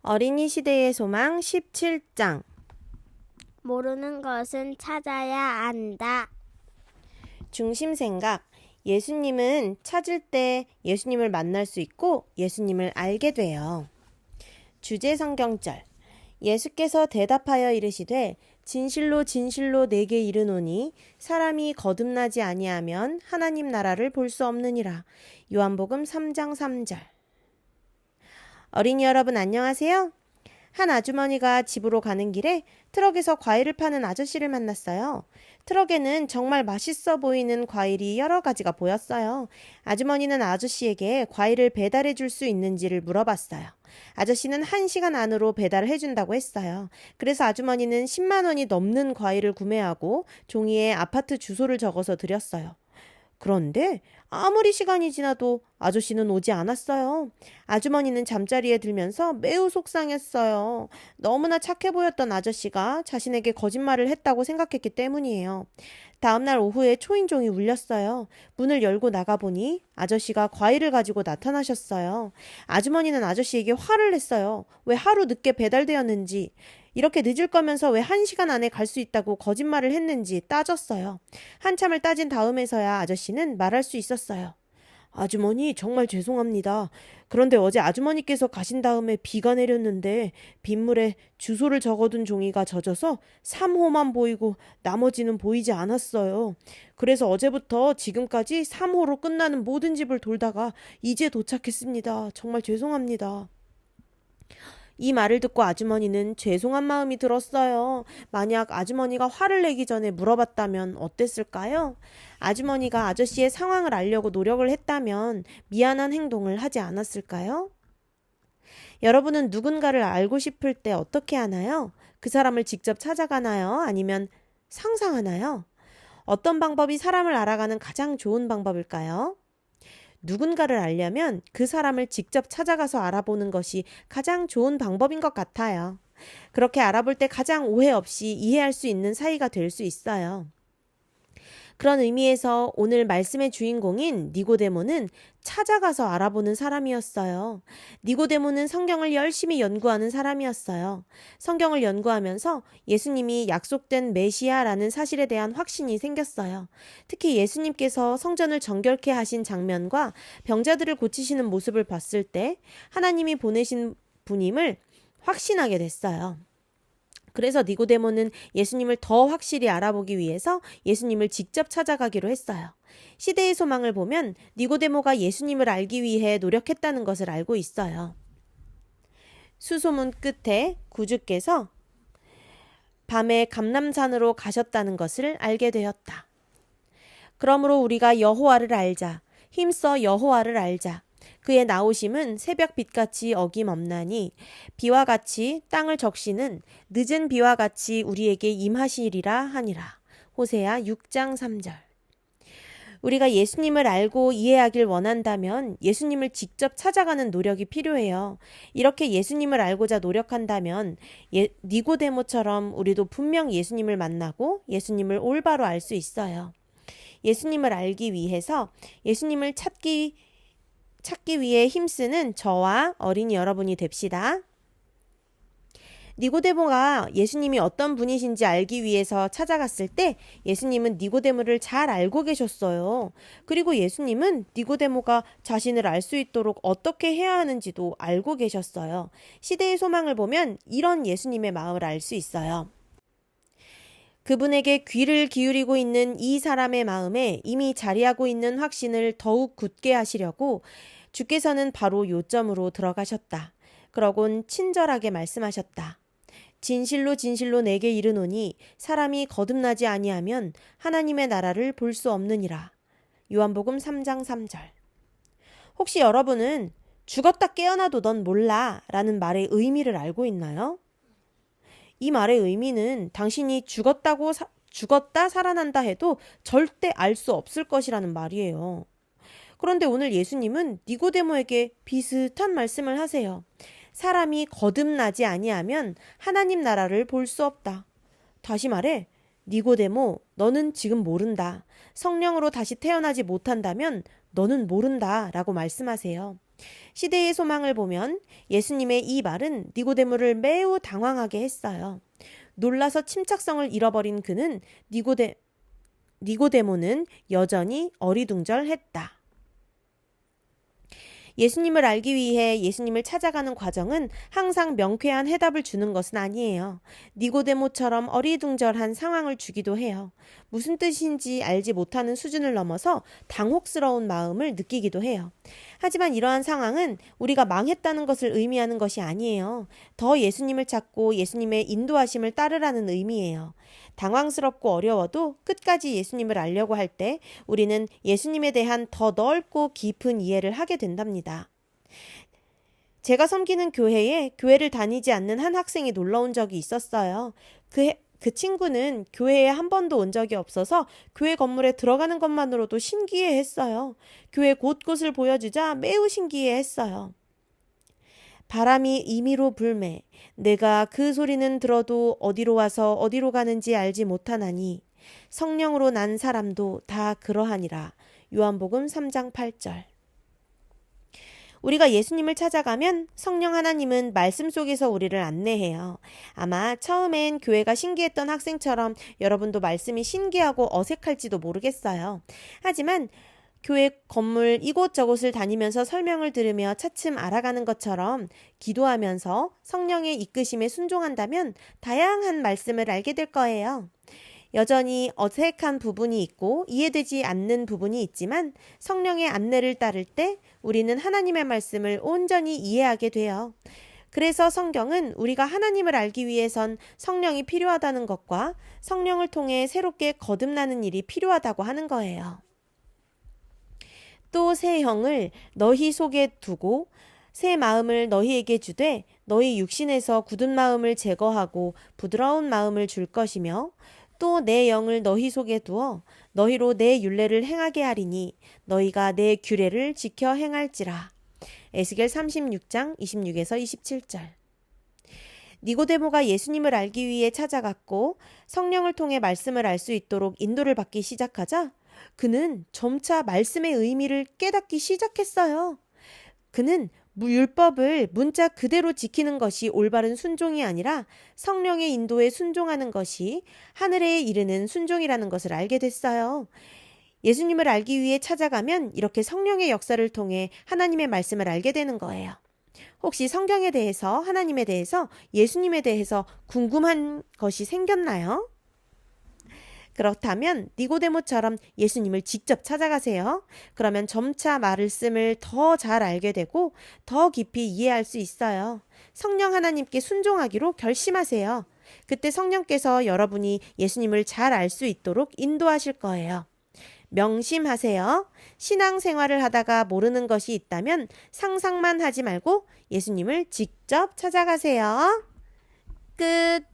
어린이 시대의 소망 17장. 모르는 것은 찾아야 안다. 중심 생각. 예수님은 찾을 때 예수님을 만날 수 있고 예수님을 알게 돼요. 주제 성경절. 예수께서 대답하여 이르시되 진실로 진실로 내게 이르노니 사람이 거듭나지 아니하면 하나님 나라를 볼 수 없느니라. 요한복음 3장 3절. 어린이 여러분 안녕하세요. 한 아주머니가 집으로 가는 길에 트럭에서 과일을 파는 아저씨를 만났어요. 트럭에는 정말 맛있어 보이는 과일이 여러 가지가 보였어요. 아주머니는 아저씨에게 과일을 배달해 줄 수 있는지를 물어봤어요. 아저씨는 1시간 안으로 배달을 해준다고 했어요. 그래서 아주머니는 10만 원이 넘는 과일을 구매하고 종이에 아파트 주소를 적어서 드렸어요. 그런데 아무리 시간이 지나도 아저씨는 오지 않았어요. 아주머니는 잠자리에 들면서 매우 속상했어요. 너무나 착해 보였던 아저씨가 자신에게 거짓말을 했다고 생각했기 때문이에요. 다음날 오후에 초인종이 울렸어요. 문을 열고 나가보니 아저씨가 과일을 가지고 나타나셨어요. 아주머니는 아저씨에게 화를 냈어요. 왜 하루 늦게 배달되었는지, 이렇게 늦을 거면서 왜 1시간 안에 갈 수 있다고 거짓말을 했는지 따졌어요. 한참을 따진 다음에서야 아저씨는 말할 수 있었어요. 아주머니, 정말 죄송합니다. 그런데 어제 아주머니께서 가신 다음에 비가 내렸는데 빗물에 주소를 적어둔 종이가 젖어서 3호만 보이고 나머지는 보이지 않았어요. 그래서 어제부터 지금까지 3호로 끝나는 모든 집을 돌다가 이제 도착했습니다. 정말 죄송합니다. 이 말을 듣고 아주머니는 죄송한 마음이 들었어요. 만약 아주머니가 화를 내기 전에 물어봤다면 어땠을까요? 아주머니가 아저씨의 상황을 알려고 노력을 했다면 미안한 행동을 하지 않았을까요? 여러분은 누군가를 알고 싶을 때 어떻게 하나요? 그 사람을 직접 찾아가나요? 아니면 상상하나요? 어떤 방법이 사람을 알아가는 가장 좋은 방법일까요? 누군가를 알려면 그 사람을 직접 찾아가서 알아보는 것이 가장 좋은 방법인 것 같아요. 그렇게 알아볼 때 가장 오해 없이 이해할 수 있는 사이가 될 수 있어요. 그런 의미에서 오늘 말씀의 주인공인 니고데모는 찾아가서 알아보는 사람이었어요. 니고데모는 성경을 열심히 연구하는 사람이었어요. 성경을 연구하면서 예수님이 약속된 메시아라는 사실에 대한 확신이 생겼어요. 특히 예수님께서 성전을 정결케 하신 장면과 병자들을 고치시는 모습을 봤을 때 하나님이 보내신 분임을 확신하게 됐어요. 그래서 니고데모는 예수님을 더 확실히 알아보기 위해서 예수님을 직접 찾아가기로 했어요. 시대의 소망을 보면 니고데모가 예수님을 알기 위해 노력했다는 것을 알고 있어요. 수소문 끝에 구주께서 밤에 감람산으로 가셨다는 것을 알게 되었다. 그러므로 우리가 여호와를 알자. 힘써 여호와를 알자. 그의 나오심은 새벽빛같이 어김없나니 비와 같이 땅을 적시는 늦은 비와 같이 우리에게 임하시리라 하니라. 호세아 6장 3절. 우리가 예수님을 알고 이해하길 원한다면 예수님을 직접 찾아가는 노력이 필요해요. 이렇게 예수님을 알고자 노력한다면 니고데모처럼 우리도 분명 예수님을 만나고 예수님을 올바로 알 수 있어요. 예수님을 알기 위해서 예수님을 찾기 위해 힘쓰는 저와 어린이 여러분이 됩시다. 니고데모가 예수님이 어떤 분이신지 알기 위해서 찾아갔을 때 예수님은 니고데모를 잘 알고 계셨어요. 그리고 예수님은 니고데모가 자신을 알 수 있도록 어떻게 해야 하는지도 알고 계셨어요. 시대의 소망을 보면 이런 예수님의 마음을 알 수 있어요. 그분에게 귀를 기울이고 있는 이 사람의 마음에 이미 자리하고 있는 확신을 더욱 굳게 하시려고 주께서는 바로 요점으로 들어가셨다. 그러곤 친절하게 말씀하셨다. 진실로 진실로 내게 이르노니 사람이 거듭나지 아니하면 하나님의 나라를 볼 수 없느니라. 요한복음 3장 3절. 혹시 여러분은 죽었다 깨어나도 넌 몰라 라는 말의 의미를 알고 있나요? 이 말의 의미는 당신이 죽었다 살아난다 해도 절대 알 수 없을 것이라는 말이에요. 그런데 오늘 예수님은 니고데모에게 비슷한 말씀을 하세요. 사람이 거듭나지 아니하면 하나님 나라를 볼 수 없다. 다시 말해, 니고데모, 너는 지금 모른다. 성령으로 다시 태어나지 못한다면 너는 모른다 라고 말씀하세요. 시대의 소망을 보면 예수님의 이 말은 니고데모를 매우 당황하게 했어요. 놀라서 침착성을 잃어버린 그는 니고데모는 여전히 어리둥절했다. 예수님을 알기 위해 예수님을 찾아가는 과정은 항상 명쾌한 해답을 주는 것은 아니에요. 니고데모처럼 어리둥절한 상황을 주기도 해요. 무슨 뜻인지 알지 못하는 수준을 넘어서 당혹스러운 마음을 느끼기도 해요. 하지만 이러한 상황은 우리가 망했다는 것을 의미하는 것이 아니에요. 더 예수님을 찾고 예수님의 인도하심을 따르라는 의미예요. 당황스럽고 어려워도 끝까지 예수님을 알려고 할 때 우리는 예수님에 대한 더 넓고 깊은 이해를 하게 된답니다. 제가 섬기는 교회에 교회를 다니지 않는 한 학생이 놀러 온 적이 있었어요. 그 친구는 교회에 한 번도 온 적이 없어서 교회 건물에 들어가는 것만으로도 신기해했어요. 교회 곳곳을 보여주자 매우 신기해했어요. 바람이 임의로 불매 내가 그 소리는 들어도 어디로 와서 어디로 가는지 알지 못하나니 성령으로 난 사람도 다 그러하니라. 요한복음 3장 8절. 우리가 예수님을 찾아가면 성령 하나님은 말씀 속에서 우리를 안내해요. 아마 처음엔 교회가 신기했던 학생처럼 여러분도 말씀이 신기하고 어색할지도 모르겠어요. 하지만 교회 건물 이곳저곳을 다니면서 설명을 들으며 차츰 알아가는 것처럼 기도하면서 성령의 이끄심에 순종한다면 다양한 말씀을 알게 될 거예요. 여전히 어색한 부분이 있고 이해되지 않는 부분이 있지만 성령의 안내를 따를 때 우리는 하나님의 말씀을 온전히 이해하게 돼요. 그래서 성경은 우리가 하나님을 알기 위해선 성령이 필요하다는 것과 성령을 통해 새롭게 거듭나는 일이 필요하다고 하는 거예요. 또 새 형을 너희 속에 두고 새 마음을 너희에게 주되 너희 육신에서 굳은 마음을 제거하고 부드러운 마음을 줄 것이며 또 내 영을 너희 속에 두어 너희로 내 율례를 행하게 하리니 너희가 내 규례를 지켜 행할지라. 에스겔 36장 26에서 27절. 니고데모가 예수님을 알기 위해 찾아갔고 성령을 통해 말씀을 알 수 있도록 인도를 받기 시작하자 그는 점차 말씀의 의미를 깨닫기 시작했어요. 그는 율법을 문자 그대로 지키는 것이 올바른 순종이 아니라 성령의 인도에 순종하는 것이 하늘에 이르는 순종이라는 것을 알게 됐어요. 예수님을 알기 위해 찾아가면 이렇게 성령의 역사를 통해 하나님의 말씀을 알게 되는 거예요. 혹시 성경에 대해서, 하나님에 대해서, 예수님에 대해서 궁금한 것이 생겼나요? 그렇다면 니고데모처럼 예수님을 직접 찾아가세요. 그러면 점차 말씀을 더 잘 알게 되고 더 깊이 이해할 수 있어요. 성령 하나님께 순종하기로 결심하세요. 그때 성령께서 여러분이 예수님을 잘 알 수 있도록 인도하실 거예요. 명심하세요. 신앙생활을 하다가 모르는 것이 있다면 상상만 하지 말고 예수님을 직접 찾아가세요. 끝.